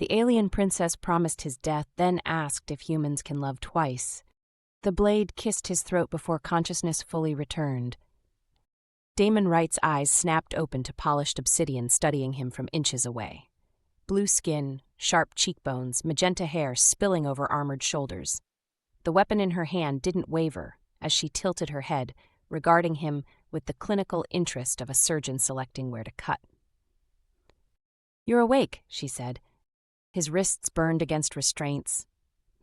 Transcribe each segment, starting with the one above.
The alien princess promised his death, then asked if humans can love twice. The blade kissed his throat before consciousness fully returned. Daemon Wright's eyes snapped open to polished obsidian, studying him from inches away. Blue skin, sharp cheekbones, magenta hair spilling over armored shoulders. The weapon in her hand didn't waver as she tilted her head, regarding him with the clinical interest of a surgeon selecting where to cut. "You're awake," she said. His wrists burned against restraints.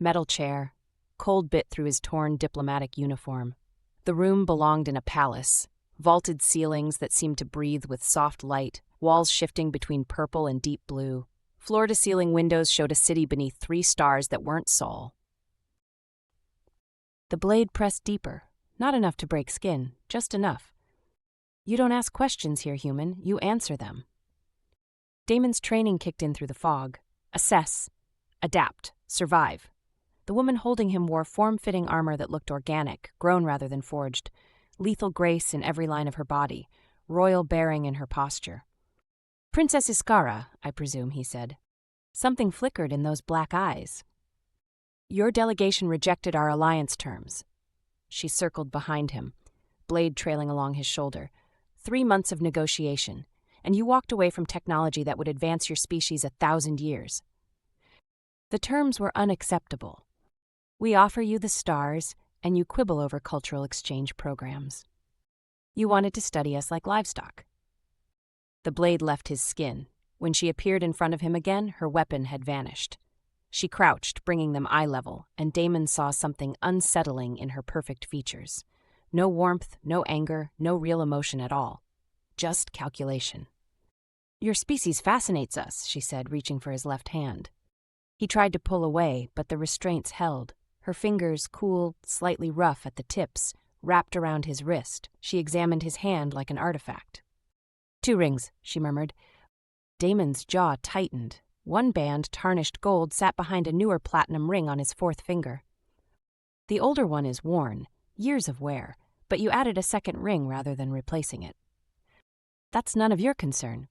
Metal chair. Cold bit through his torn diplomatic uniform. The room belonged in a palace. Vaulted ceilings that seemed to breathe with soft light, walls shifting between purple and deep blue. Floor-to-ceiling windows showed a city beneath 3 stars that weren't Sol. The blade pressed deeper, not enough to break skin, just enough. "You don't ask questions here, human, you answer them." Daemon's training kicked in through the fog. Assess, adapt, survive. The woman holding him wore form-fitting armor that looked organic, grown rather than forged. Lethal grace in every line of her body, royal bearing in her posture. "Princess Iskara, I presume," he said. Something flickered in those black eyes. "Your delegation rejected our alliance terms." She circled behind him, blade trailing along his shoulder. 3 months of negotiation, and you walked away from technology that would advance your species 1,000 years. The terms were unacceptable. We offer you the stars, and you quibble over cultural exchange programs. You wanted to study us like livestock. The blade left his skin. When she appeared in front of him again, her weapon had vanished. She crouched, bringing them eye level, and Daemon saw something unsettling in her perfect features. No warmth, no anger, no real emotion at all. Just calculation. "Your species fascinates us," she said, reaching for his left hand. He tried to pull away, but the restraints held. Her fingers, cool, slightly rough at the tips, wrapped around his wrist. She examined his hand like an artifact. 2 rings, she murmured. Daemon's jaw tightened. One band, tarnished gold, sat behind a newer platinum ring on his 4th finger. "The older one is worn, years of wear, but you added a 2nd ring rather than replacing it." "That's none of your concern."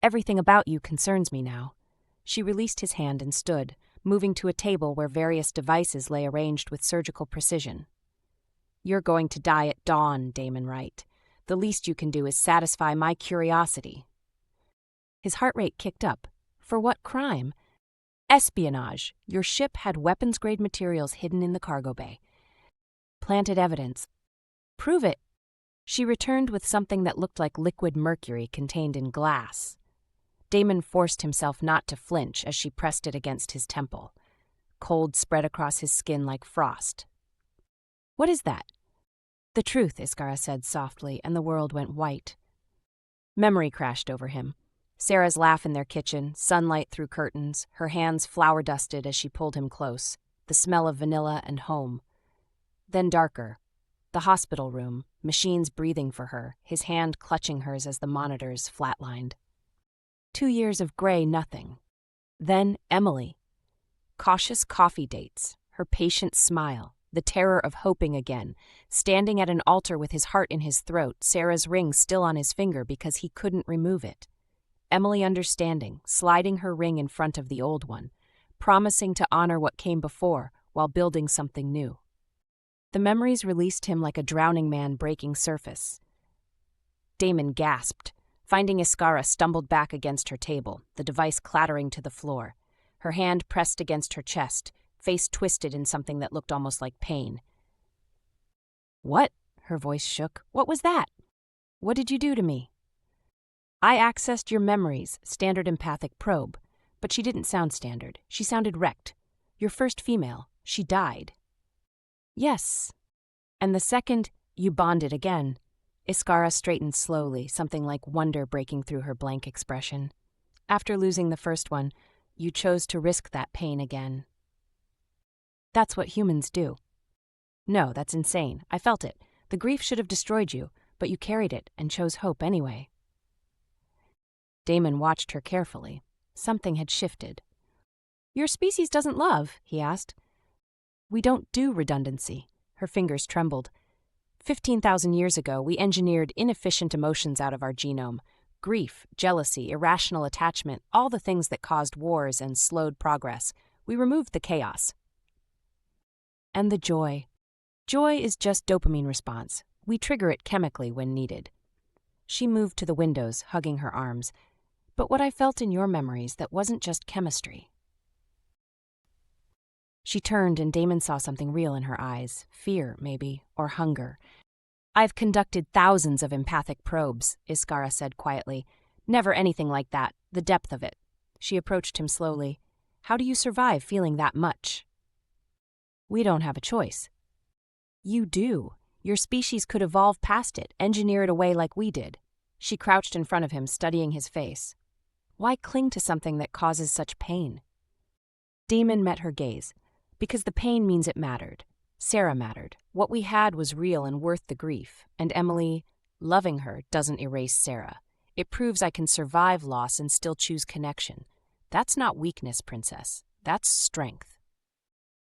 "Everything about you concerns me now." She released his hand and stood, moving to a table where various devices lay arranged with surgical precision. "You're going to die at dawn, Daemon Wright. The least you can do is satisfy my curiosity." His heart rate kicked up. "For what crime?" "Espionage. Your ship had weapons-grade materials hidden in the cargo bay." "Planted evidence." "Prove it." She returned with something that looked like liquid mercury contained in glass. Daemon forced himself not to flinch as she pressed it against his temple. Cold spread across his skin like frost. "What is that?" "The truth," Iskara said softly, and the world went white. Memory crashed over him. Sarah's laugh in their kitchen, sunlight through curtains, her hands flour-dusted as she pulled him close, the smell of vanilla and home. Then darker. The hospital room, machines breathing for her, his hand clutching hers as the monitors flatlined. 2 years of gray nothing. Then Emily. Cautious coffee dates, her patient smile, the terror of hoping again, standing at an altar with his heart in his throat, Sarah's ring still on his finger because he couldn't remove it. Emily understanding, sliding her ring in front of the old one, promising to honor what came before while building something new. The memories released him like a drowning man breaking surface. Daemon gasped. Finding Iskara stumbled back against her table, the device clattering to the floor. Her hand pressed against her chest, face twisted in something that looked almost like pain. "What?" Her voice shook. "What was that? What did you do to me?" "I accessed your memories, standard empathic probe." But she didn't sound standard. She sounded wrecked. "Your first female. She died." "Yes." "And the second, you bonded again." Iskara straightened slowly, something like wonder breaking through her blank expression. "After losing the first one, you chose to risk that pain again." "That's what humans do." "No, that's insane. I felt it. The grief should have destroyed you, but you carried it and chose hope anyway." Daemon watched her carefully. Something had shifted. "Your species doesn't love?" he asked. "We don't do redundancy." Her fingers trembled. 15,000 years ago, we engineered inefficient emotions out of our genome. Grief, jealousy, irrational attachment, all the things that caused wars and slowed progress. We removed the chaos. And the joy. Joy is just dopamine response. We trigger it chemically when needed. She moved to the windows, hugging her arms. But what I felt in your memories, that wasn't just chemistry. She turned and Daemon saw something real in her eyes. Fear, maybe, or hunger. I've conducted thousands of empathic probes, Iskara said quietly. Never anything like that, the depth of it. She approached him slowly. How do you survive feeling that much? We don't have a choice. You do. Your species could evolve past it, engineer it away like we did. She crouched in front of him, studying his face. Why cling to something that causes such pain? Daemon met her gaze. Because the pain means it mattered. Sarah mattered. What we had was real and worth the grief. And Emily, loving her, doesn't erase Sarah. It proves I can survive loss and still choose connection. That's not weakness, Princess. That's strength.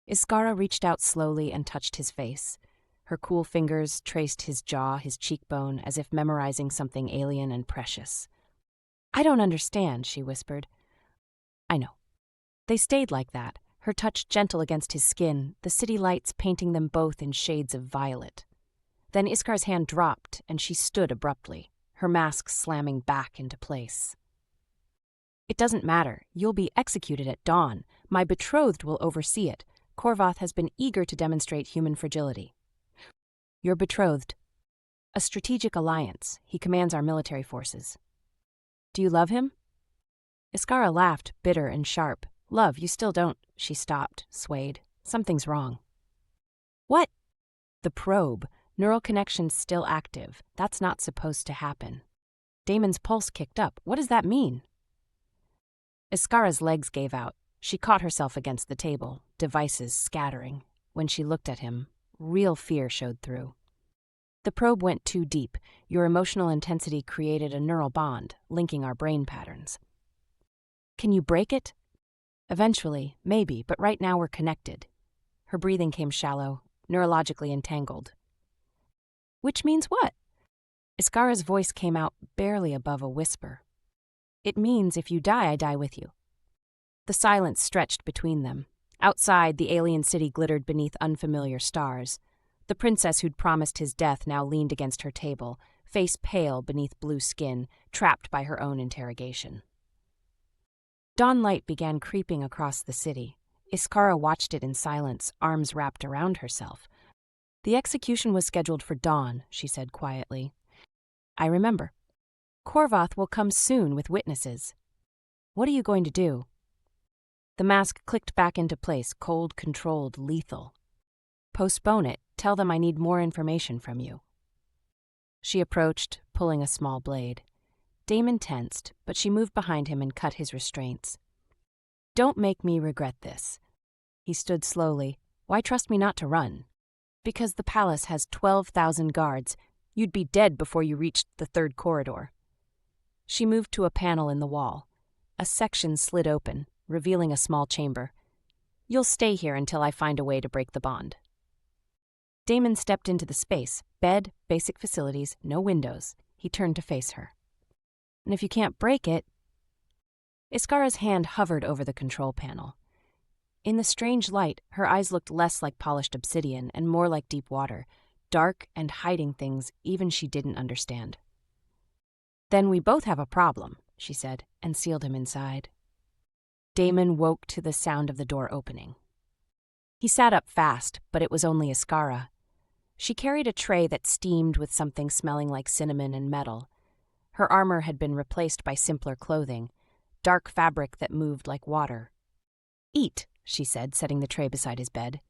Iskara reached out slowly and touched his face. Her cool fingers traced his jaw, his cheekbone, as if memorizing something alien and precious. I don't understand, she whispered. I know. They stayed like that, her touch gentle against his skin, the city lights painting them both in shades of violet. Then Iskara's hand dropped, and she stood abruptly, her mask slamming back into place. It doesn't matter. You'll be executed at dawn. My betrothed will oversee it. Korvath has been eager to demonstrate human fragility. Your betrothed. A strategic alliance. He commands our military forces. Do you love him? Iskara laughed, bitter and sharp. Love, you still don't. She stopped, swayed. Something's wrong. What? The probe. Neural connections still active. That's not supposed to happen. Daemon's pulse kicked up. What does that mean? Iskara's legs gave out. She caught herself against the table, devices scattering. When she looked at him, real fear showed through. The probe went too deep. Your emotional intensity created a neural bond, linking our brain patterns. Can you break it? Eventually, maybe, but right now we're connected. Her breathing came shallow, neurologically entangled. Which means what? Iskara's voice came out barely above a whisper. It means if you die, I die with you. The silence stretched between them. Outside, the alien city glittered beneath unfamiliar stars. The princess who'd promised his death now leaned against her table, face pale beneath blue skin, trapped by her own interrogation. Dawn light began creeping across the city. Iskara watched it in silence, arms wrapped around herself. The execution was scheduled for dawn, she said quietly. I remember. Korvath will come soon with witnesses. What are you going to do? The mask clicked back into place, cold, controlled, lethal. Postpone it. Tell them I need more information from you. She approached, pulling a small blade. Daemon tensed, but she moved behind him and cut his restraints. Don't make me regret this. He stood slowly. Why trust me not to run? Because the palace has 12,000 guards. You'd be dead before you reached the third corridor. She moved to a panel in the wall. A section slid open, revealing a small chamber. You'll stay here until I find a way to break the bond. Daemon stepped into the space. Bed, basic facilities, no windows. He turned to face her. And if you can't break it... Iskara's hand hovered over the control panel. In the strange light, her eyes looked less like polished obsidian and more like deep water, dark and hiding things even she didn't understand. Then we both have a problem, she said, and sealed him inside. Daemon woke to the sound of the door opening. He sat up fast, but it was only Iskara. She carried a tray that steamed with something smelling like cinnamon and metal. Her armor had been replaced by simpler clothing, dark fabric that moved like water. Eat, she said, setting the tray beside his bed.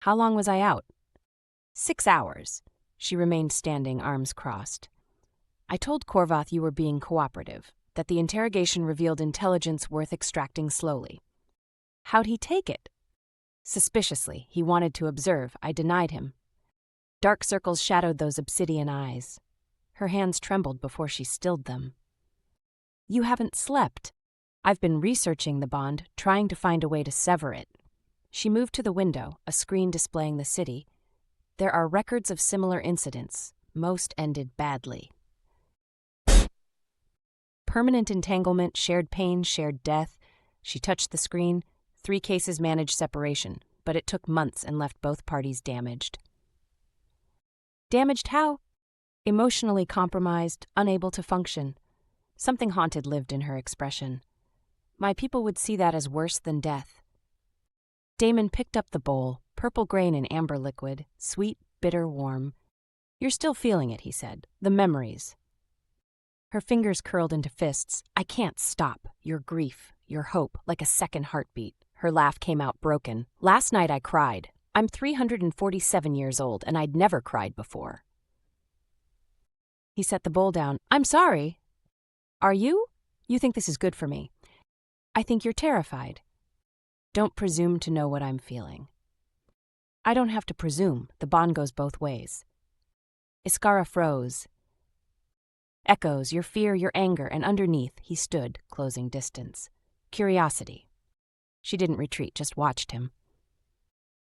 How long was I out? 6 hours. She remained standing, arms crossed. I told Korvath you were being cooperative, that the interrogation revealed intelligence worth extracting slowly. How'd he take it? Suspiciously, he wanted to observe. I denied him. Dark circles shadowed those obsidian eyes. Her hands trembled before she stilled them. You haven't slept. I've been researching the bond, trying to find a way to sever it. She moved to the window, a screen displaying the city. There are records of similar incidents. Most ended badly. Permanent entanglement, shared pain, shared death. She touched the screen. 3 cases managed separation, but it took months and left both parties damaged. Damaged how? Emotionally compromised, unable to function. Something haunted lived in her expression. My people would see that as worse than death. Daemon picked up the bowl, purple grain in amber liquid, sweet, bitter, warm. You're still feeling it, he said. The memories. Her fingers curled into fists. I can't stop. Your grief, your hope, like a second heartbeat. Her laugh came out broken. Last night I cried. I'm 347 years old, and I'd never cried before. He set the bowl down. I'm sorry. Are you? You think this is good for me. I think you're terrified. Don't presume to know what I'm feeling. I don't have to presume. The bond goes both ways. Iskara froze. Echoes, your fear, your anger, and underneath, he stood, closing distance. Curiosity. She didn't retreat, just watched him.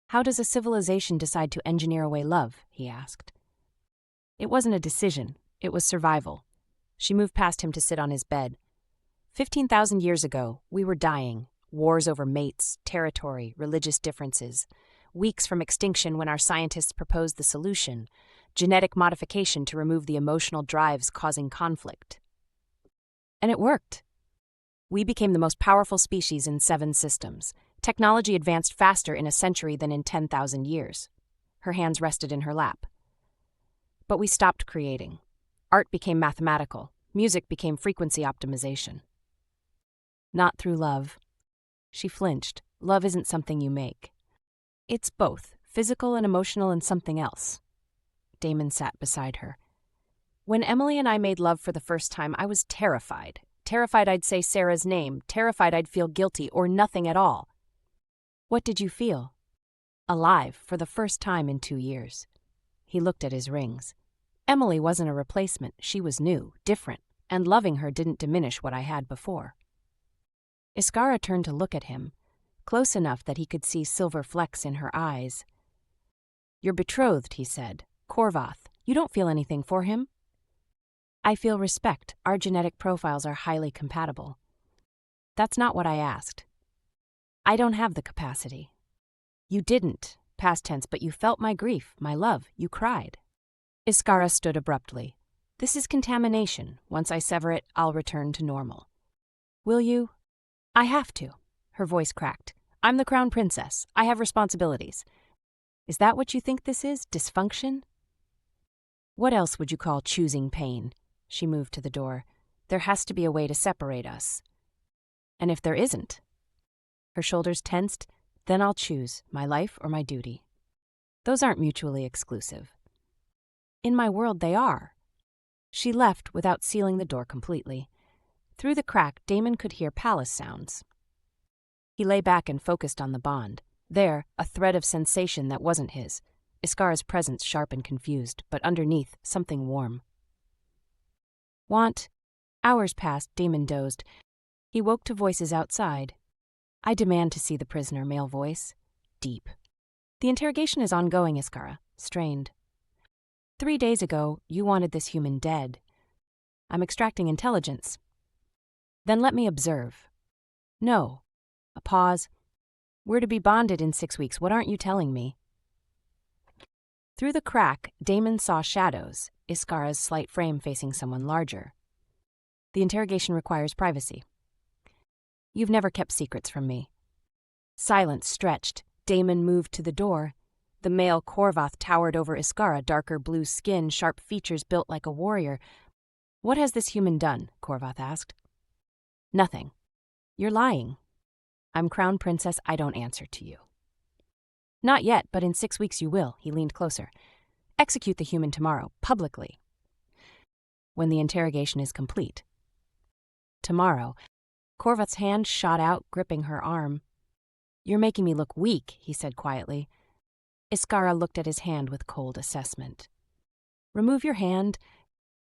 How does a civilization decide to engineer away love? He asked. It wasn't a decision. It was survival. She moved past him to sit on his bed. 15,000 years ago, we were dying. Wars over mates, territory, religious differences. Weeks from extinction when our scientists proposed the solution. Genetic modification to remove the emotional drives causing conflict. And it worked. We became the most powerful species in 7 systems. Technology advanced faster in a century than in 10,000 years. Her hands rested in her lap. But we stopped creating. Art became mathematical. Music became frequency optimization. Not through love. She flinched. Love isn't something you make. It's both, physical and emotional, and something else. Daemon sat beside her. When Emily and I made love for the first time, I was terrified. Terrified I'd say Sarah's name, terrified I'd feel guilty or nothing at all. What did you feel? Alive, for the first time in 2 years. He looked at his rings. Emily wasn't a replacement, she was new, different, and loving her didn't diminish what I had before. Iskara turned to look at him, close enough that he could see silver flecks in her eyes. You're betrothed, he said. Corvath, you don't feel anything for him? I feel respect. Our genetic profiles are highly compatible. That's not what I asked. I don't have the capacity. You didn't, past tense, but you felt my grief, my love. You cried. Iskara stood abruptly. This is contamination. Once I sever it, I'll return to normal. Will you? I have to. Her voice cracked. I'm the crown princess. I have responsibilities. Is that what you think this is? Dysfunction? What else would you call choosing pain? She moved to the door. There has to be a way to separate us. And if there isn't? Her shoulders tensed. Then I'll choose my life or my duty. Those aren't mutually exclusive. In my world, they are. She left without sealing the door completely. Through the crack, Daemon could hear palace sounds. He lay back and focused on the bond. There, a thread of sensation that wasn't his. Iskara's presence sharp and confused, but underneath, something warm. Want? Hours passed, Daemon dozed. He woke to voices outside. I demand to see the prisoner, male voice. Deep. The interrogation is ongoing, Iskara. Strained. 3 days ago, you wanted this human dead. I'm extracting intelligence. Then let me observe. No. A pause. We're to be bonded in 6 weeks. What aren't you telling me? Through the crack, Daemon saw shadows, Iskara's slight frame facing someone larger. The interrogation requires privacy. You've never kept secrets from me. Silence stretched. Daemon moved to the door. The male Corvath towered over Iskara, darker blue skin, sharp features built like a warrior. What has this human done? Corvath asked. Nothing. You're lying. I'm crown princess. I don't answer to you. Not yet, but in 6 weeks you will. He leaned closer. Execute the human tomorrow, publicly. When the interrogation is complete. Tomorrow. Corvath's hand shot out, gripping her arm. You're making me look weak, he said quietly. Iskara looked at his hand with cold assessment. Remove your hand.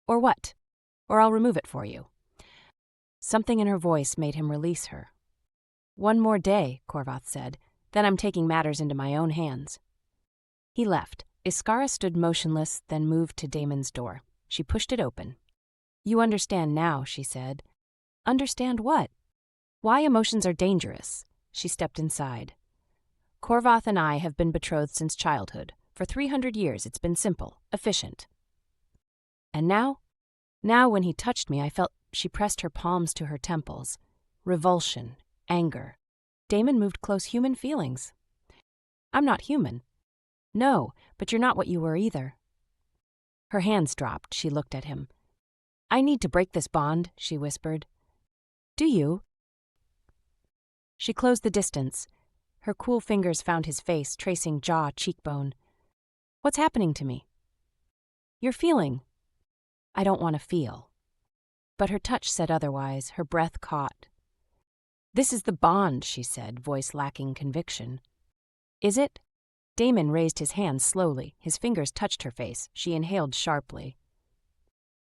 Or what? Or I'll remove it for you. Something in her voice made him release her. 1 more day, Corvath said. Then I'm taking matters into my own hands. He left. Iskara stood motionless, then moved to Daemon's door. She pushed it open. You understand now, she said. Understand what? Why emotions are dangerous. She stepped inside. Corvath and I have been betrothed since childhood. For 300 years it's been simple, efficient. And now? Now when he touched me I felt she pressed her palms to her temples. Revulsion, anger. Daemon moved close human feelings. I'm not human. No, but you're not what you were either. Her hands dropped. She looked at him. I need to break this bond, she whispered. Do you? She closed the distance. Her cool fingers found his face, tracing jaw, cheekbone. What's happening to me? You're feeling. I don't want to feel. But her touch said otherwise, her breath caught. This is the bond, she said, voice lacking conviction. Is it? Daemon raised his hands slowly. His fingers touched her face. She inhaled sharply.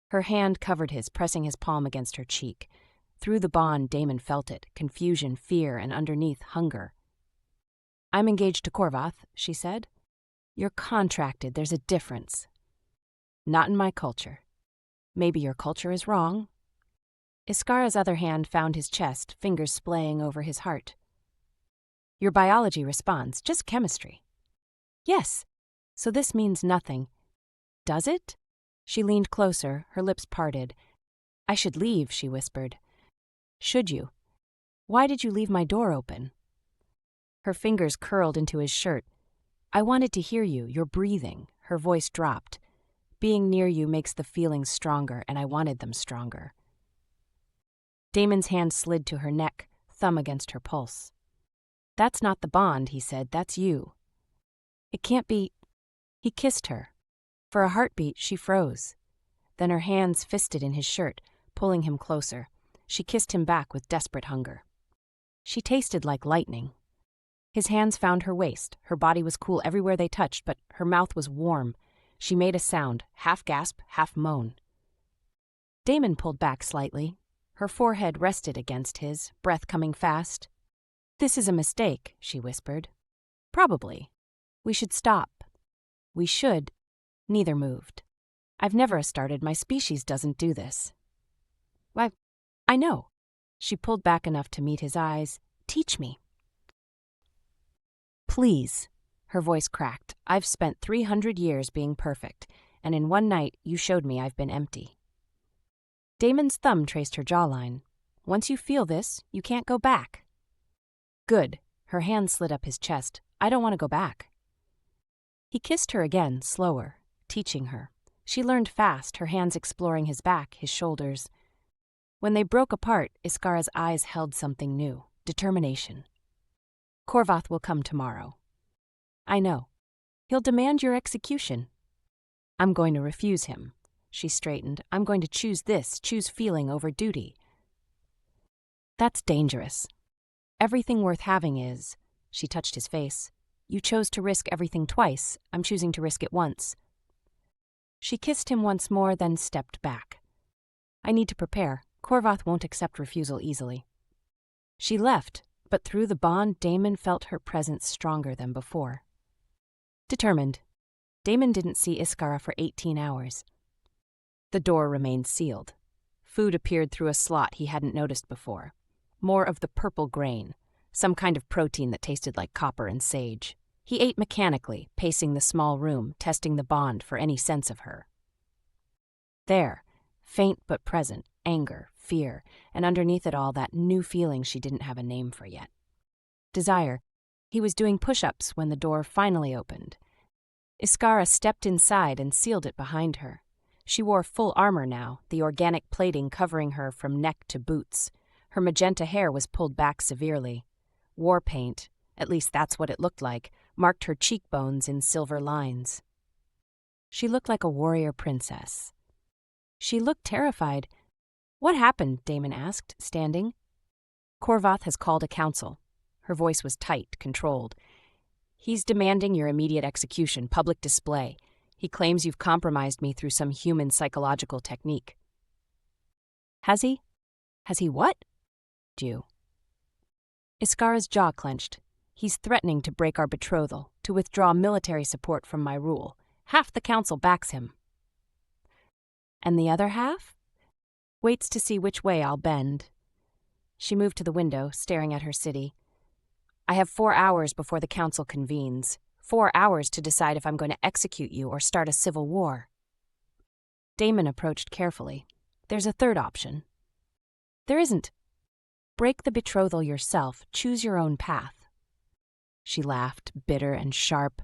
Her hand covered his, pressing his palm against her cheek. Through the bond, Daemon felt it, confusion, fear, and underneath, hunger. I'm engaged to Corvath, she said. You're contracted. There's a difference. Not in my culture. Maybe your culture is wrong. Iskara's other hand found his chest, fingers splaying over his heart. Your biology responds, just chemistry. Yes, so this means nothing. Does it? She leaned closer, her lips parted. I should leave, she whispered. Should you? Why did you leave my door open? Her fingers curled into his shirt. I wanted to hear you, your breathing. Her voice dropped. Being near you makes the feelings stronger, and I wanted them stronger. Daemon's hand slid to her neck, thumb against her pulse. That's not the bond, he said, that's you. It can't be. He kissed her. For a heartbeat, she froze. Then her hands fisted in his shirt, pulling him closer. She kissed him back with desperate hunger. She tasted like lightning. His hands found her waist. Her body was cool everywhere they touched, but her mouth was warm. She made a sound, half gasp, half moan. Daemon pulled back slightly. Her forehead rested against his, breath coming fast. This is a mistake, she whispered. Probably. We should stop. We should. Neither moved. I've never started. My species doesn't do this. Why, I know. She pulled back enough to meet his eyes. Teach me. Please. Her voice cracked. I've spent 300 years being perfect, and in one night you showed me I've been empty. Daemon's thumb traced her jawline. Once you feel this, you can't go back. Good. Her hand slid up his chest. I don't want to go back. He kissed her again, slower, teaching her. She learned fast, her hands exploring his back, his shoulders. When they broke apart, Iskara's eyes held something new, determination. Corvath will come tomorrow. I know. He'll demand your execution. I'm going to refuse him. She straightened. I'm going to choose this, choose feeling over duty. That's dangerous. Everything worth having is. She touched his face. You chose to risk everything twice. I'm choosing to risk it once. She kissed him once more, then stepped back. I need to prepare. Corvath won't accept refusal easily. She left, but through the bond, Daemon felt her presence stronger than before. Determined. Daemon didn't see Iskara for 18 hours. The door remained sealed. Food appeared through a slot he hadn't noticed before. More of the purple grain, some kind of protein that tasted like copper and sage. He ate mechanically, pacing the small room, testing the bond for any sense of her. There, faint but present, anger, fear, and underneath it all that new feeling she didn't have a name for yet. Desire. He was doing push-ups when the door finally opened. Iskara stepped inside and sealed it behind her. She wore full armor now, the organic plating covering her from neck to boots. Her magenta hair was pulled back severely. War paint, at least that's what it looked like, marked her cheekbones in silver lines. She looked like a warrior princess. She looked terrified. What happened? Daemon asked, standing. Corvath has called a council. Her voice was tight, controlled. He's demanding your immediate execution, public display. He claims you've compromised me through some human psychological technique. Has he? Has he what? You. Iskara's jaw clenched. He's threatening to break our betrothal, to withdraw military support from my rule. Half the council backs him. And the other half? Waits to see which way I'll bend. She moved to the window, staring at her city. I have 4 hours before the council convenes. 4 hours to decide if I'm going to execute you or start a civil war. Daemon approached carefully. There's a third option. There isn't. Break the betrothal yourself. Choose your own path. She laughed, bitter and sharp.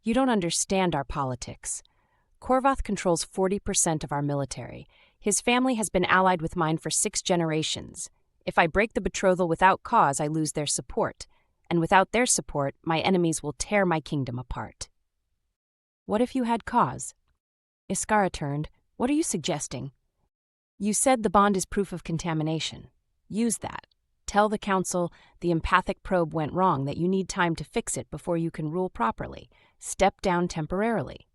You don't understand our politics. Corvath controls 40% of our military. His family has been allied with mine for 6 generations. If I break the betrothal without cause, I lose their support. And without their support, my enemies will tear my kingdom apart. What if you had cause? Iskara turned. What are you suggesting? You said the bond is proof of contamination. Use that. Tell the council the empathic probe went wrong, that you need time to fix it before you can rule properly. Step down temporarily.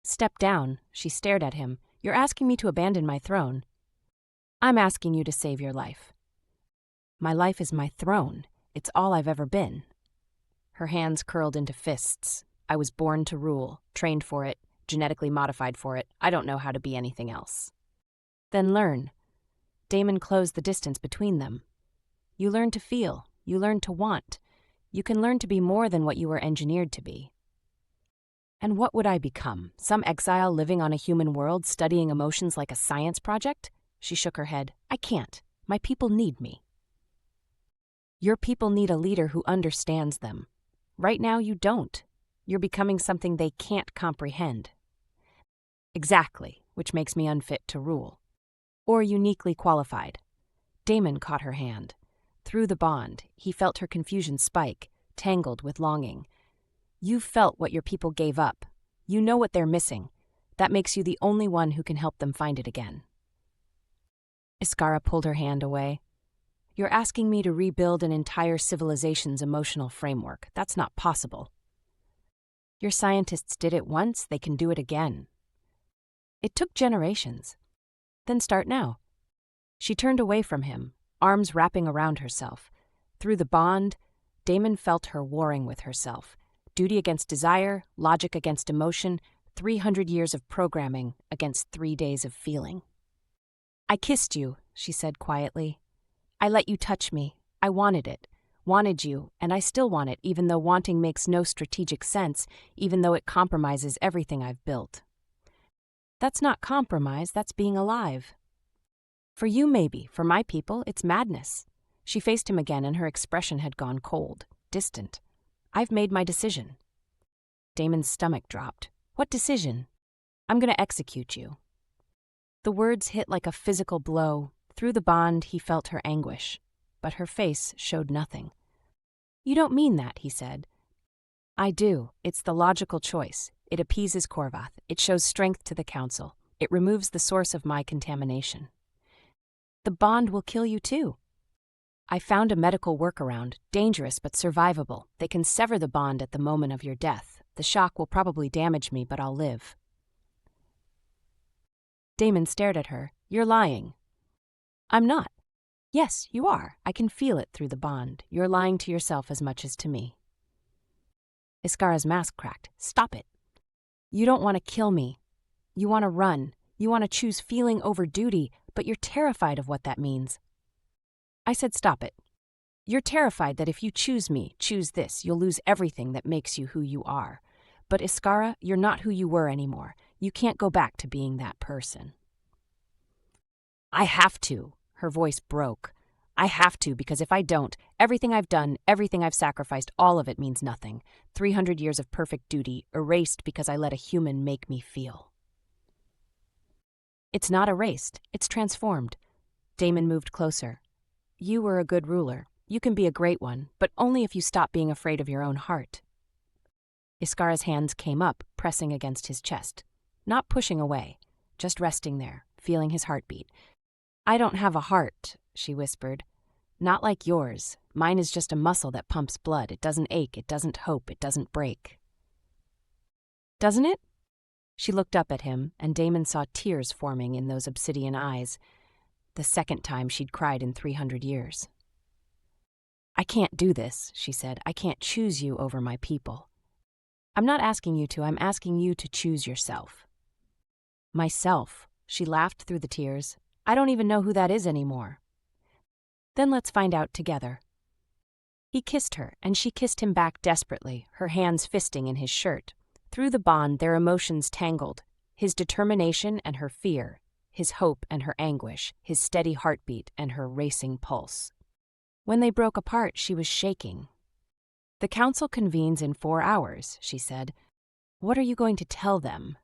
Step down, she stared at him. You're asking me to abandon my throne. I'm asking you to save your life. My life is my throne. It's all I've ever been. Her hands curled into fists. I was born to rule, trained for it, genetically modified for it. I don't know how to be anything else. Then learn. Daemon closed the distance between them. You learn to feel. You learn to want. You can learn to be more than what you were engineered to be. And what would I become? Some exile living on a human world, studying emotions like a science project? She shook her head. I can't. My people need me. Your people need a leader who understands them. Right now you don't. You're becoming something they can't comprehend. Exactly, which makes me unfit to rule. Or uniquely qualified. Daemon caught her hand. Through the bond, he felt her confusion spike, tangled with longing. You've felt what your people gave up. You know what they're missing. That makes you the only one who can help them find it again. Iskara pulled her hand away. You're asking me to rebuild an entire civilization's emotional framework. That's not possible. Your scientists did it once, they can do it again. It took generations. Then start now. She turned away from him, arms wrapping around herself. Through the bond, Daemon felt her warring with herself. Duty against desire, logic against emotion, 300 years of programming against 3 days of feeling. I kissed you, she said quietly. I let you touch me. I wanted it, wanted you, and I still want it, even though wanting makes no strategic sense, even though it compromises everything I've built. That's not compromise, that's being alive. For you, maybe. For my people, it's madness. She faced him again, and her expression had gone cold, distant. I've made my decision. Daemon's stomach dropped. What decision? I'm going to execute you. The words hit like a physical blow. Through the bond, he felt her anguish, but her face showed nothing. You don't mean that, he said. I do. It's the logical choice. It appeases Corvath. It shows strength to the council. It removes the source of my contamination. The bond will kill you too. I found a medical workaround, dangerous but survivable. They can sever the bond at the moment of your death. The shock will probably damage me, but I'll live. Daemon stared at her. You're lying. I'm not. Yes, you are. I can feel it through the bond. You're lying to yourself as much as to me. Iskara's mask cracked. Stop it. You don't want to kill me. You want to run. You want to choose feeling over duty, but you're terrified of what that means. I said stop it. You're terrified that if you choose me, choose this, you'll lose everything that makes you who you are. But Iskara, you're not who you were anymore. You can't go back to being that person. I have to. Her voice broke. I have to, because if I don't, everything I've done, everything I've sacrificed, all of it means nothing. 300 years of perfect duty, erased because I let a human make me feel. It's not erased. It's transformed. Daemon moved closer. You were a good ruler. You can be a great one, but only if you stop being afraid of your own heart. Iskara's hands came up, pressing against his chest. Not pushing away, just resting there, feeling his heartbeat. I don't have a heart, she whispered. Not like yours. Mine is just a muscle that pumps blood. It doesn't ache, it doesn't hope, it doesn't break. Doesn't it? She looked up at him, and Daemon saw tears forming in those obsidian eyes. The second time she'd cried in 300 years. I can't do this, she said. I can't choose you over my people. I'm not asking you to, I'm asking you to choose yourself. Myself, she laughed through the tears. I don't even know who that is anymore. Then let's find out together. He kissed her, and she kissed him back desperately, her hands fisting in his shirt. Through the bond, their emotions tangled, his determination and her fear, his hope and her anguish, his steady heartbeat and her racing pulse. When they broke apart, she was shaking. "The council convenes in 4 hours," she said. "What are you going to tell them?"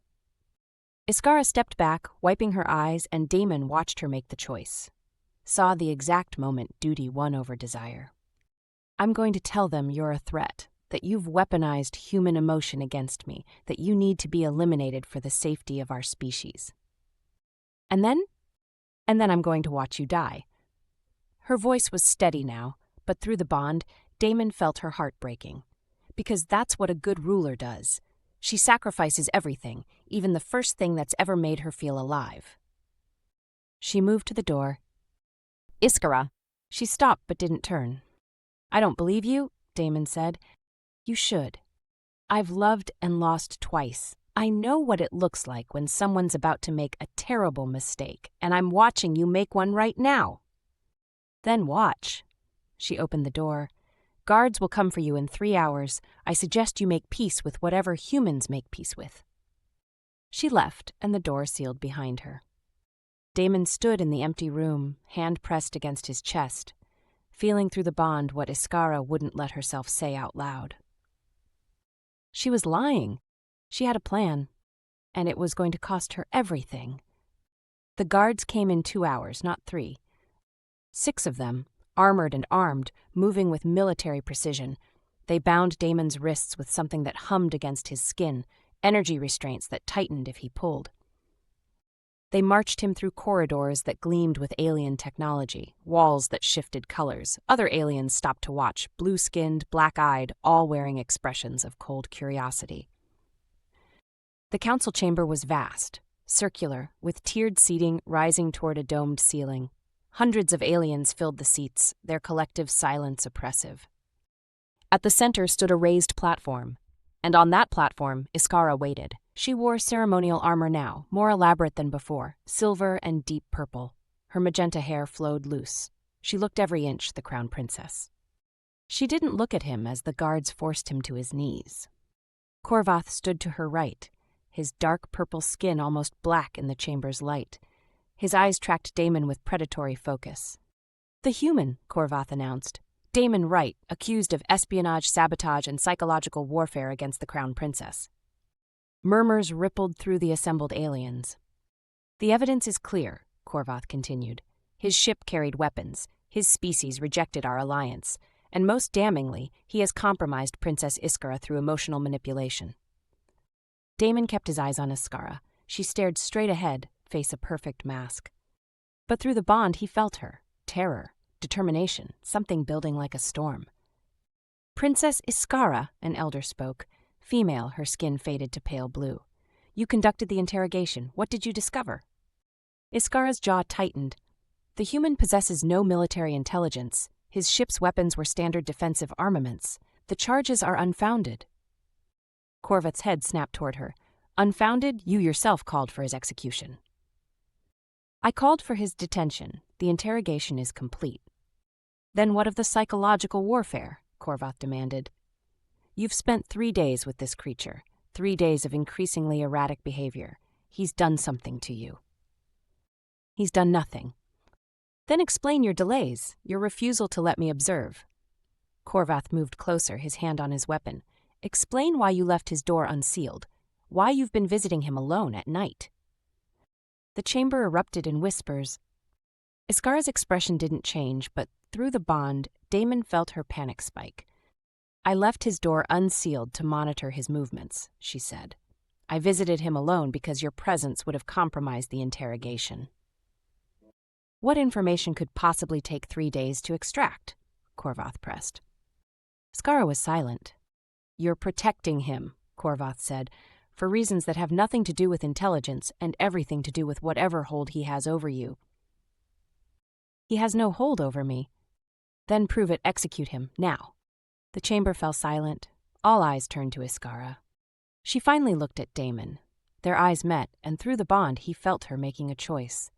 Iskara stepped back, wiping her eyes, and Daemon watched her make the choice. Saw the exact moment duty won over desire. "I'm going to tell them you're a threat, that you've weaponized human emotion against me, that you need to be eliminated for the safety of our species. And then I'm going to watch you die." Her voice was steady now, but through the bond, Daemon felt her heart breaking. Because that's what a good ruler does. She sacrifices everything, even the first thing that's ever made her feel alive. She moved to the door. "Iskara." She stopped but didn't turn. "I don't believe you," Daemon said. "You should. I've loved and lost twice. I know what it looks like when someone's about to make a terrible mistake, and I'm watching you make one right now." "Then watch." She opened the door. "Guards will come for you in 3 hours. I suggest you make peace with whatever humans make peace with." She left, and the door sealed behind her. Daemon stood in the empty room, hand pressed against his chest, feeling through the bond what Iskara wouldn't let herself say out loud. She was lying. She had a plan, and it was going to cost her everything. The guards came in 2 hours, not 3. 6 of them, armored and armed, moving with military precision. They bound Daemon's wrists with something that hummed against his skin, energy restraints that tightened if he pulled. They marched him through corridors that gleamed with alien technology, walls that shifted colors. Other aliens stopped to watch, blue-skinned, black-eyed, all wearing expressions of cold curiosity. The council chamber was vast, circular, with tiered seating rising toward a domed ceiling. Hundreds of aliens filled the seats, their collective silence oppressive. At the center stood a raised platform, and on that platform, Iskara waited. She wore ceremonial armor now, more elaborate than before, silver and deep purple. Her magenta hair flowed loose. She looked every inch the crown princess. She didn't look at him as the guards forced him to his knees. Corvath stood to her right, his dark purple skin almost black in the chamber's light. His eyes tracked Daemon with predatory focus. "The human," Corvath announced. "Daemon Wright, accused of espionage, sabotage, and psychological warfare against the crown princess." Murmurs rippled through the assembled aliens. "The evidence is clear," Corvath continued. "His ship carried weapons. His species rejected our alliance. And most damningly, he has compromised Princess Iskara through emotional manipulation." Daemon kept his eyes on Iskara. She stared straight ahead, face a perfect mask. But through the bond he felt her, terror, determination, something building like a storm. "Princess Iskara," an elder spoke, female, her skin faded to pale blue. "You conducted the interrogation. What did you discover?" Iskara's jaw tightened. "The human possesses no military intelligence. His ship's weapons were standard defensive armaments. The charges are unfounded." Corvath's head snapped toward her. "Unfounded? You yourself called for his execution." "I called for his detention. The interrogation is complete." "Then what of the psychological warfare?" Corvath demanded. "You've spent 3 days with this creature, 3 days of increasingly erratic behavior. He's done something to you." "He's done nothing." "Then explain your delays, your refusal to let me observe." Corvath moved closer, his hand on his weapon. "Explain why you left his door unsealed, why you've been visiting him alone at night." The chamber erupted in whispers. Iskara's expression didn't change, but through the bond, Daemon felt her panic spike. "I left his door unsealed to monitor his movements," she said. "I visited him alone because your presence would have compromised the interrogation." "What information could possibly take 3 days to extract?" Corvath pressed. Iskara was silent. "You're protecting him," Corvath said, "for reasons that have nothing to do with intelligence and everything to do with whatever hold he has over you." "He has no hold over me." "Then prove it, execute him, now." The chamber fell silent. All eyes turned to Iskara. She finally looked at Daemon. Their eyes met, and through the bond he felt her making a choice.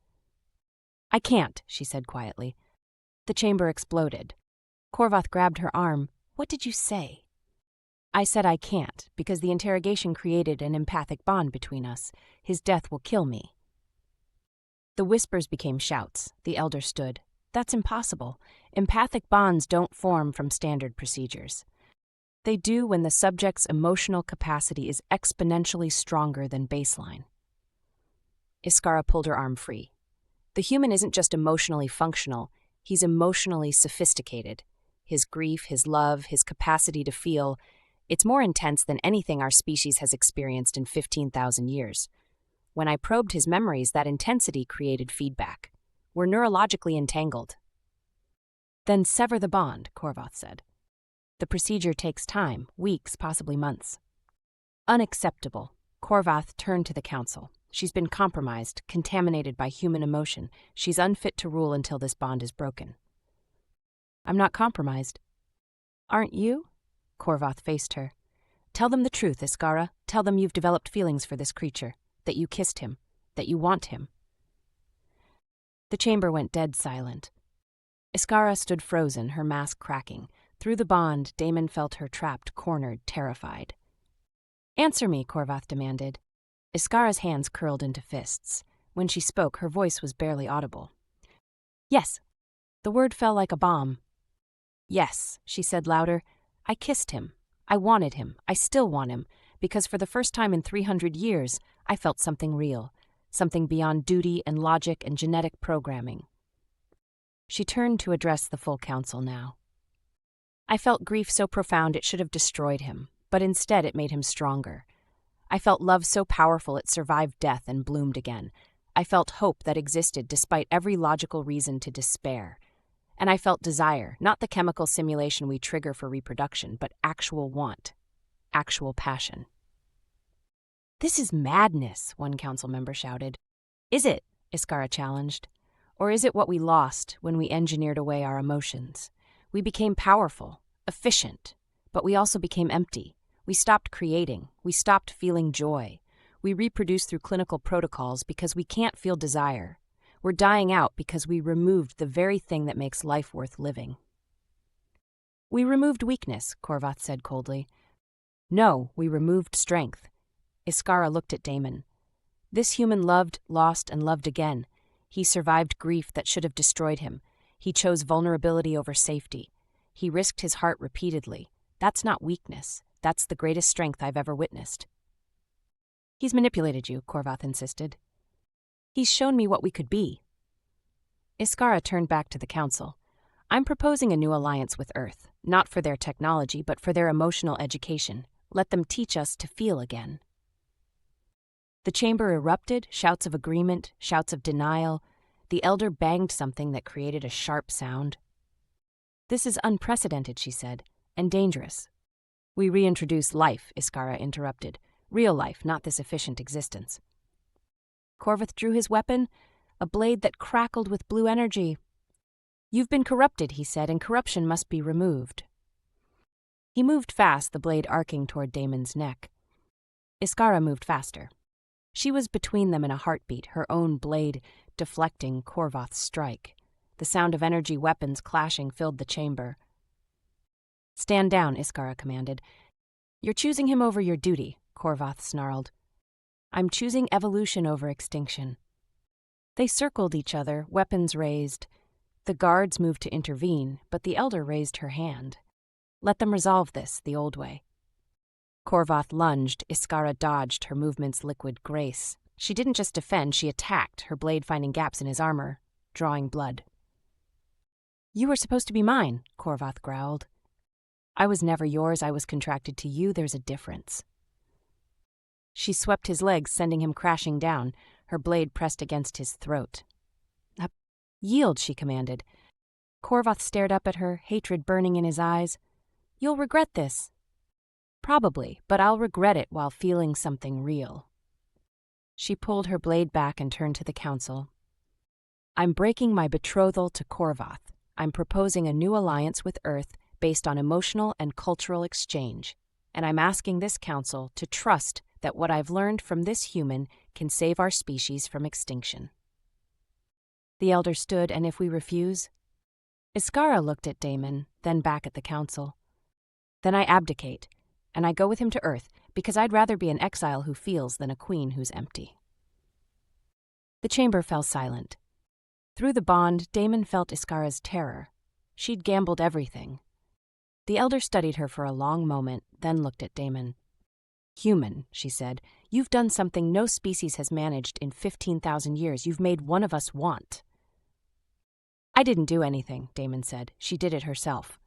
"I can't," she said quietly. The chamber exploded. Korvath grabbed her arm. "What did you say?" "I said I can't, because the interrogation created an empathic bond between us. His death will kill me." The whispers became shouts. The elder stood. "That's impossible. Empathic bonds don't form from standard procedures. They do when the subject's emotional capacity is exponentially stronger than baseline." Iskara pulled her arm free. "The human isn't just emotionally functional, he's emotionally sophisticated. His grief, his love, his capacity to feel, it's more intense than anything our species has experienced in 15,000 years. When I probed his memories, that intensity created feedback. We're neurologically entangled." "Then sever the bond," Korvath said. "The procedure takes time, weeks, possibly months." "Unacceptable." Korvath turned to the council. "She's been compromised, contaminated by human emotion. She's unfit to rule until this bond is broken." "I'm not compromised." "Aren't you?" Korvath faced her. "Tell them the truth, Iskara. Tell them you've developed feelings for this creature, that you kissed him, that you want him." The chamber went dead silent. Iskara stood frozen, her mask cracking. Through the bond, Daemon felt her trapped, cornered, terrified. "Answer me," Korvath demanded. Iskara's hands curled into fists. When she spoke, her voice was barely audible. "Yes." The word fell like a bomb. "Yes," she said louder. "I kissed him. I wanted him. I still want him, because for the first time in 300 years, I felt something real, something beyond duty and logic and genetic programming." She turned to address the full council now. "I felt grief so profound it should have destroyed him, but instead it made him stronger. I felt love so powerful it survived death and bloomed again. I felt hope that existed despite every logical reason to despair. And I felt desire, not the chemical simulation we trigger for reproduction, but actual want, actual passion." "This is madness," one council member shouted. "Is it?" Iskara challenged. "Or is it what we lost when we engineered away our emotions? We became powerful, efficient, but we also became empty. We stopped creating. We stopped feeling joy. We reproduce through clinical protocols because we can't feel desire. We're dying out because we removed the very thing that makes life worth living." "We removed weakness," Korvath said coldly. "No, we removed strength." Iskara looked at Daemon. "This human loved, lost, and loved again. He survived grief that should have destroyed him. He chose vulnerability over safety. He risked his heart repeatedly. That's not weakness. That's the greatest strength I've ever witnessed." "He's manipulated you," Korvath insisted. "He's shown me what we could be." Iskara turned back to the council. "I'm proposing a new alliance with Earth, not for their technology, but for their emotional education. Let them teach us to feel again." The chamber erupted, shouts of agreement, shouts of denial. The elder banged something that created a sharp sound. "This is unprecedented," she said, "and dangerous." "We reintroduce life," Iskara interrupted. "Real life, not this efficient existence." Korvath drew his weapon, a blade that crackled with blue energy. "You've been corrupted," he said, "and corruption must be removed." He moved fast, the blade arcing toward Daemon's neck. Iskara moved faster. She was between them in a heartbeat, her own blade deflecting Korvath's strike. The sound of energy weapons clashing filled the chamber. "Stand down," Iskara commanded. "You're choosing him over your duty," Korvath snarled. "I'm choosing evolution over extinction." They circled each other, weapons raised. The guards moved to intervene, but the elder raised her hand. "Let them resolve this the old way." Korvath lunged. Iskara dodged, her movement's liquid grace. She didn't just defend, she attacked, her blade finding gaps in his armor, drawing blood. "You were supposed to be mine," Korvath growled. "I was never yours, I was contracted to you, there's a difference." She swept his legs, sending him crashing down, her blade pressed against his throat. "Yield," she commanded. Korvath stared up at her, hatred burning in his eyes. "You'll regret this." "Probably, but I'll regret it while feeling something real." She pulled her blade back and turned to the council. "I'm breaking my betrothal to Korvath. I'm proposing a new alliance with Earth based on emotional and cultural exchange, and I'm asking this council to trust that what I've learned from this human can save our species from extinction." The elder stood, "And if we refuse?" Iskara looked at Daemon, then back at the council. Then I abdicate, and I go with him to Earth, because I'd rather be an exile who feels than a queen who's empty. The chamber fell silent. Through the bond, Daemon felt Iskara's terror. She'd gambled everything. The elder studied her for a long moment, then looked at Daemon. "Human," she said, "you've done something no species has managed in 15,000 years. You've made one of us want." "I didn't do anything," Daemon said. "She did it herself."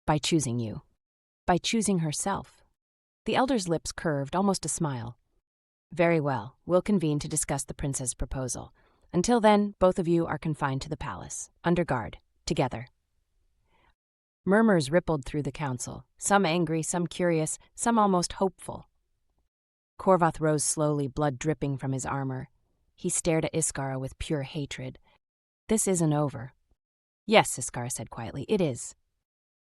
"By choosing you." "By choosing herself." The elder's lips curved, almost a smile. "Very well, we'll convene to discuss the prince's proposal. Until then, both of you are confined to the palace, under guard, together." Murmurs rippled through the council, some angry, some curious, some almost hopeful. Corvath rose slowly, blood dripping from his armor. He stared at Iskara with pure hatred. "This isn't over." "Yes," Iskara said quietly, "it is."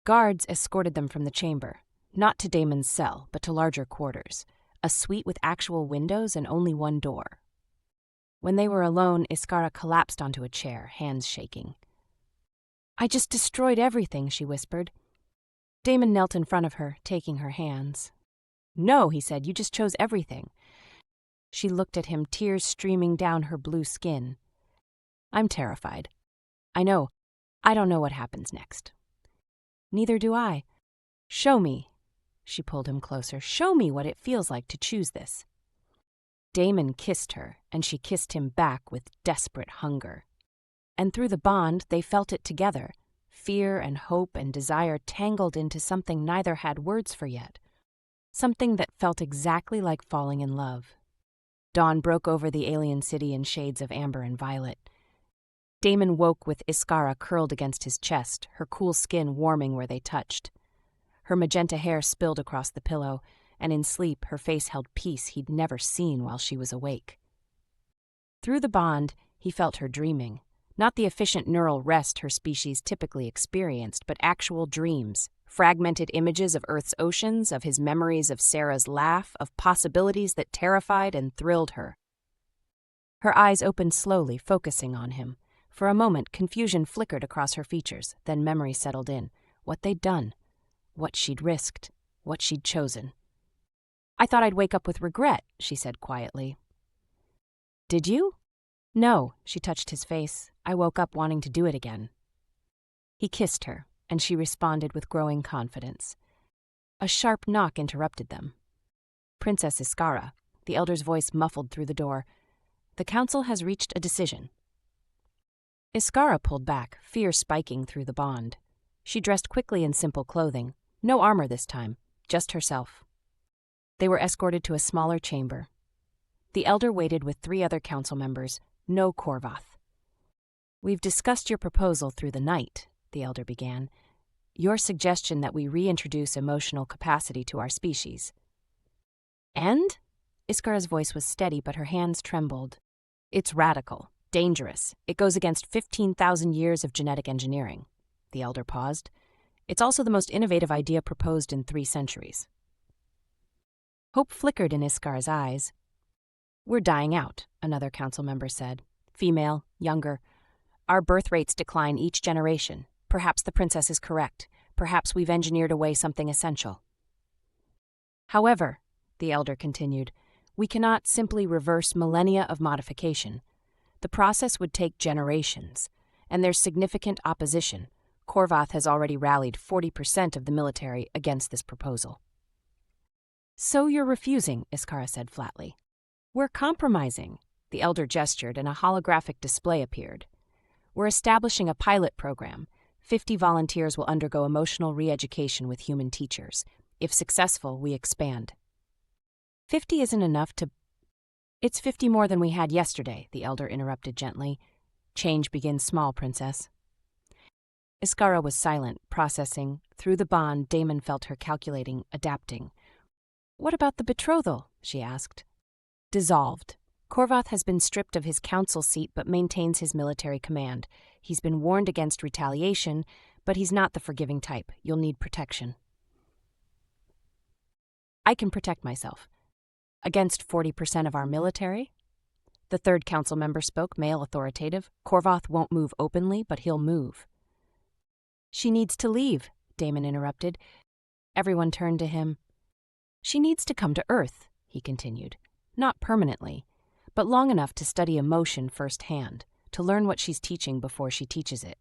Guards escorted them from the chamber, not to Daemon's cell, but to larger quarters, a suite with actual windows and only one door. When they were alone, Iskara collapsed onto a chair, hands shaking. "I just destroyed everything," she whispered. Daemon knelt in front of her, taking her hands. "No," he said, "you just chose everything." She looked at him, tears streaming down her blue skin. "I'm terrified. I know. I don't know what happens next." "Neither do I." "Show me." She pulled him closer. "Show me what it feels like to choose this." Daemon kissed her, and she kissed him back with desperate hunger. And through the bond, they felt it together, fear and hope and desire tangled into something neither had words for yet, something that felt exactly like falling in love. Dawn broke over the alien city in shades of amber and violet. Daemon woke with Iskara curled against his chest, her cool skin warming where they touched. Her magenta hair spilled across the pillow, and in sleep her face held peace he'd never seen while she was awake. Through the bond, he felt her dreaming. Not the efficient neural rest her species typically experienced, but actual dreams, fragmented images of Earth's oceans, of his memories of Sarah's laugh, of possibilities that terrified and thrilled her. Her eyes opened slowly, focusing on him. For a moment, confusion flickered across her features, then memory settled in. What they'd done, what she'd risked, what she'd chosen. "I thought I'd wake up with regret," she said quietly. "Did you?" "No," she touched his face. "I woke up wanting to do it again." He kissed her, and she responded with growing confidence. A sharp knock interrupted them. "Princess Iskara," the elder's voice muffled through the door. "The council has reached a decision." Iskara pulled back, fear spiking through the bond. She dressed quickly in simple clothing, no armor this time, just herself. They were escorted to a smaller chamber. The elder waited with 3 other council members, no Corvath. "We've discussed your proposal through the night," the elder began. "Your suggestion that we reintroduce emotional capacity to our species." "And?" Iskara's voice was steady, but her hands trembled. "It's radical, dangerous. It goes against 15,000 years of genetic engineering." The elder paused. "It's also the most innovative idea proposed in 3 centuries. Hope flickered in Iskara's eyes. "We're dying out," another council member said. "Female, younger. Our birth rates decline each generation. Perhaps the princess is correct. Perhaps we've engineered away something essential." "However," the elder continued, "we cannot simply reverse millennia of modification. The process would take generations, and there's significant opposition. Corvath has already rallied 40% of the military against this proposal." "So you're refusing," Iskara said flatly. "We're compromising." The elder gestured, and a holographic display appeared. "We're establishing a pilot program. 50 volunteers will undergo emotional re-education with human teachers. If successful, we expand." 50 isn't enough to... "It's 50 more than we had yesterday," the elder interrupted gently. "Change begins small, princess." Iskara was silent, processing. Through the bond, Daemon felt her calculating, adapting. "What about the betrothal?" she asked. "Dissolved. Corvath has been stripped of his council seat but maintains his military command. He's been warned against retaliation, but he's not the forgiving type. You'll need protection." "I can protect myself." "Against 40% of our military?" The 3rd council member spoke, male authoritative. "Corvath won't move openly, but he'll move." She needs to leave, Daemon interrupted. Everyone turned to him. She needs to come to Earth, he continued. Not permanently, but long enough to study emotion firsthand, to learn what she's teaching before she teaches it.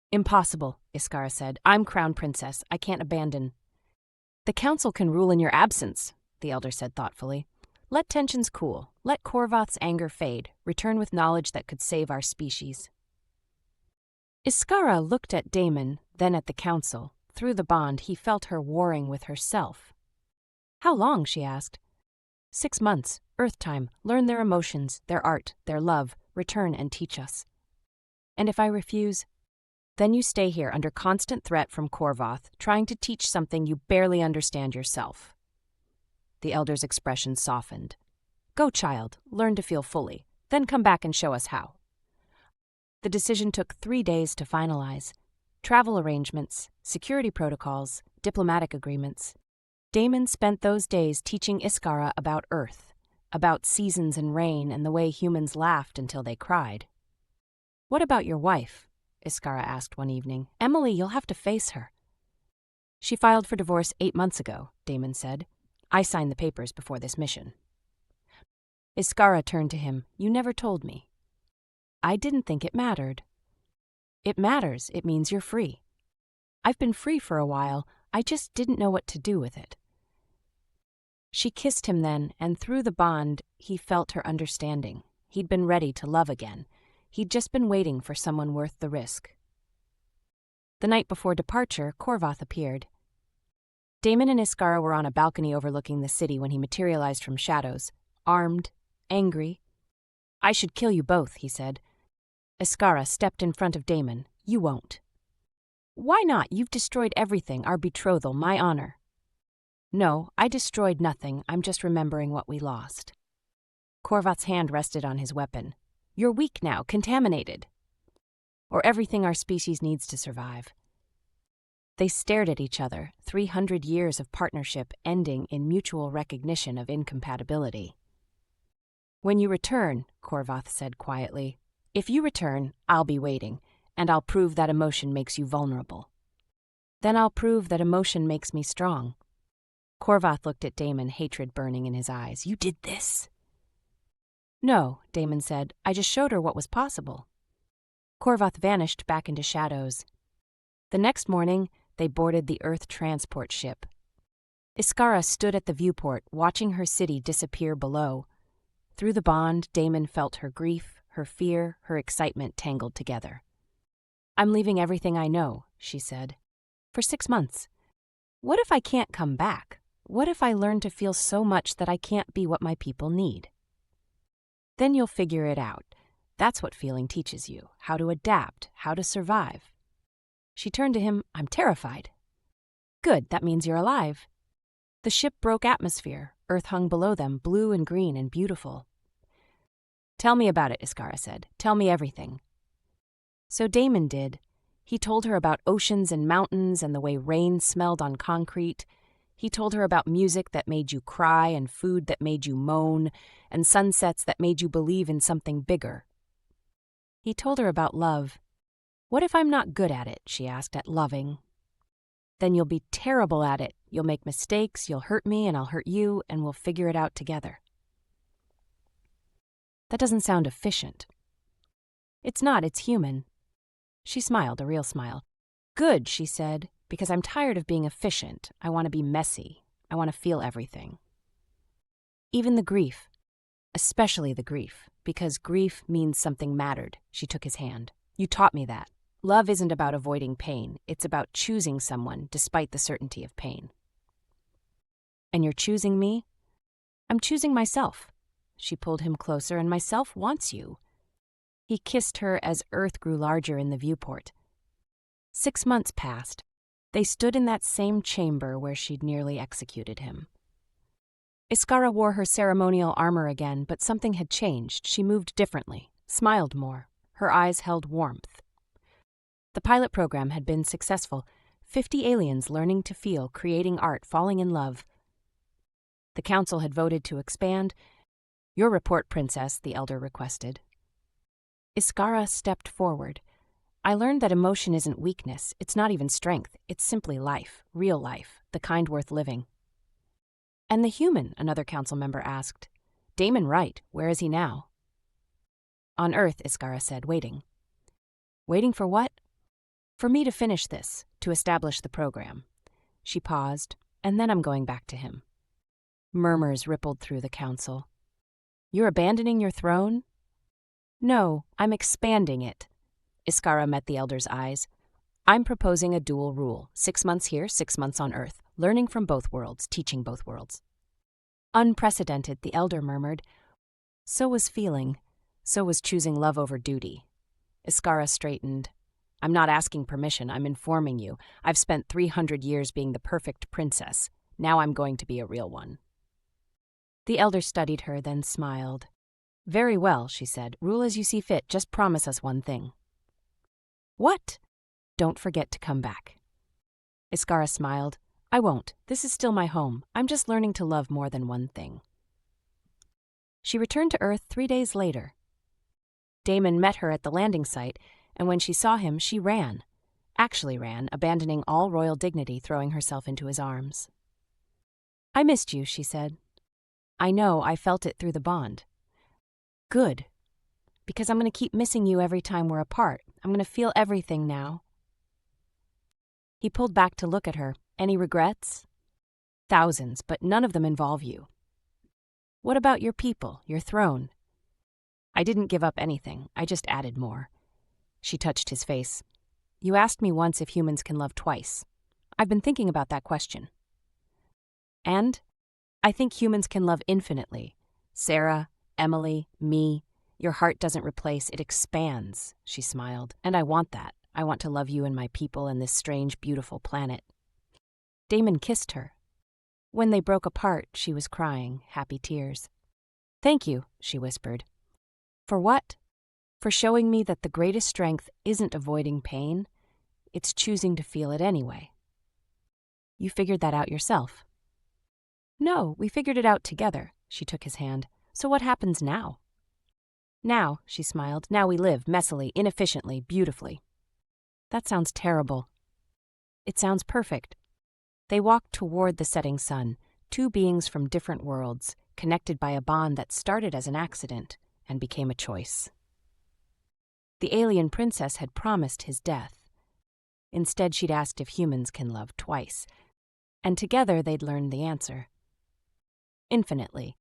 Impossible, Iskara said. I'm Crown Princess. I can't abandon. The Council can rule in your absence, the Elder said thoughtfully. Let tensions cool. Let Korvath's anger fade. Return with knowledge that could save our species. Iskara looked at Daemon, then at the Council. Through the bond, he felt her warring with herself. How long, she asked. 6 months, Earth time. Learn their emotions, their art, their love. Return and teach us. And if I refuse? Then you stay here under constant threat from Korvath, trying to teach something you barely understand yourself. The Elder's expression softened. Go, child, learn to feel fully, then come back and show us how. The decision took 3 days to finalize. Travel arrangements, security protocols, diplomatic agreements. Daemon spent those days teaching Iskara about Earth, about seasons and rain and the way humans laughed until they cried. What about your wife? Iskara asked one evening. Emily, you'll have to face her. She filed for divorce 8 months ago, Daemon said. I signed the papers before this mission. Iskara turned to him. You never told me. I didn't think it mattered. It matters. It means you're free. I've been free for a while. I just didn't know what to do with it. She kissed him then, and through the bond, he felt her understanding. He'd been ready to love again. He'd just been waiting for someone worth the risk. The night before departure, Korvath appeared. Daemon and Iskara were on a balcony overlooking the city when he materialized from shadows, armed, angry. I should kill you both, he said. Iskara stepped in front of Daemon. You won't. Why not? You've destroyed everything, our betrothal, my honor. No, I destroyed nothing. I'm just remembering what we lost. Korvath's hand rested on his weapon. You're weak now, contaminated. Or everything our species needs to survive. They stared at each other, 300 years of partnership ending in mutual recognition of incompatibility. When you return, Korvath said quietly, if you return, I'll be waiting, and I'll prove that emotion makes you vulnerable. Then I'll prove that emotion makes me strong. Korvath looked at Daemon, hatred burning in his eyes. You did this? No, Daemon said. I just showed her what was possible. Korvath vanished back into shadows. The next morning, they boarded the Earth transport ship. Iskara stood at the viewport, watching her city disappear below. Through the bond, Daemon felt her grief, her fear, her excitement tangled together. I'm leaving everything I know, she said. For 6 months. What if I can't come back? What if I learn to feel so much that I can't be what my people need? Then you'll figure it out. That's what feeling teaches you, how to adapt, how to survive. She turned to him. I'm terrified. Good, that means you're alive. The ship broke atmosphere. Earth hung below them, blue and green and beautiful. Tell me about it, Iskara said. Tell me everything. So Daemon did. He told her about oceans and mountains and the way rain smelled on concrete. He told her about music that made you cry and food that made you moan and sunsets that made you believe in something bigger. He told her about love. What if I'm not good at it, she asked, at loving? Then you'll be terrible at it. You'll make mistakes, you'll hurt me and I'll hurt you, and we'll figure it out together. That doesn't sound efficient. It's not, it's human. She smiled, a real smile. Good, she said, because I'm tired of being efficient. I want to be messy. I want to feel everything. Even the grief. Especially the grief, because grief means something mattered. She took his hand. You taught me that. Love isn't about avoiding pain. It's about choosing someone despite the certainty of pain. And you're choosing me? I'm choosing myself. She pulled him closer, and myself wants you. He kissed her as Earth grew larger in the viewport. 6 months passed. They stood in that same chamber where she'd nearly executed him. Iskara wore her ceremonial armor again, but something had changed. She moved differently, smiled more. Her eyes held warmth. The pilot program had been successful. 50 aliens learning to feel, creating art, falling in love. The council had voted to expand. Your report, Princess, the Elder requested. Iskara stepped forward. I learned that emotion isn't weakness, it's not even strength, it's simply life, real life, the kind worth living. And the human, another council member asked. Daemon Wright, where is he now? On Earth, Iskara said, waiting. Waiting for what? For me to finish this, to establish the program. She paused, and then I'm going back to him. Murmurs rippled through the council. You're abandoning your throne? No, I'm expanding it. Iskara met the elder's eyes. I'm proposing a dual rule, 6 months here, 6 months on Earth, learning from both worlds, teaching both worlds. Unprecedented, the elder murmured. So was feeling. So was choosing love over duty. Iskara straightened. I'm not asking permission, I'm informing you. I've spent 300 years being the perfect princess. Now I'm going to be a real one. The elder studied her, then smiled. Very well, she said. Rule as you see fit, just promise us one thing. What? Don't forget to come back. Iskara smiled. I won't. This is still my home. I'm just learning to love more than one thing. She returned to Earth 3 days later. Daemon met her at the landing site, and when she saw him, she ran. Actually ran, abandoning all royal dignity, throwing herself into his arms. I missed you, she said. I know, I felt it through the bond. Good. Because I'm going to keep missing you every time we're apart. I'm going to feel everything now. He pulled back to look at her. Any regrets? Thousands, but none of them involve you. What about your people, your throne? I didn't give up anything. I just added more. She touched his face. You asked me once if humans can love twice. I've been thinking about that question. And I think humans can love infinitely. Sarah, Emily, me. Your heart doesn't replace, it expands, she smiled. And I want that. I want to love you and my people and this strange, beautiful planet. Daemon kissed her. When they broke apart, she was crying, happy tears. Thank you, she whispered. For what? For showing me that the greatest strength isn't avoiding pain, it's choosing to feel it anyway. You figured that out yourself. No, we figured it out together, she took his hand. So what happens now? Now, she smiled, now we live, messily, inefficiently, beautifully. That sounds terrible. It sounds perfect. They walked toward the setting sun, two beings from different worlds, connected by a bond that started as an accident and became a choice. The alien princess had promised his death. Instead, she'd asked if humans can love twice, and together they'd learned the answer. Infinitely.